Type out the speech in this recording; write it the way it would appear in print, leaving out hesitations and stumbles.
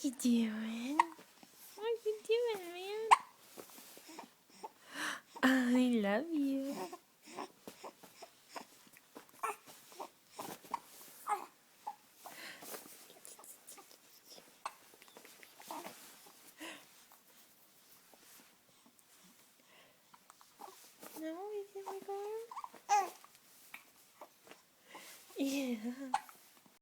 you doing? What you doing, man? I love you. No, is it my girl? Yeah.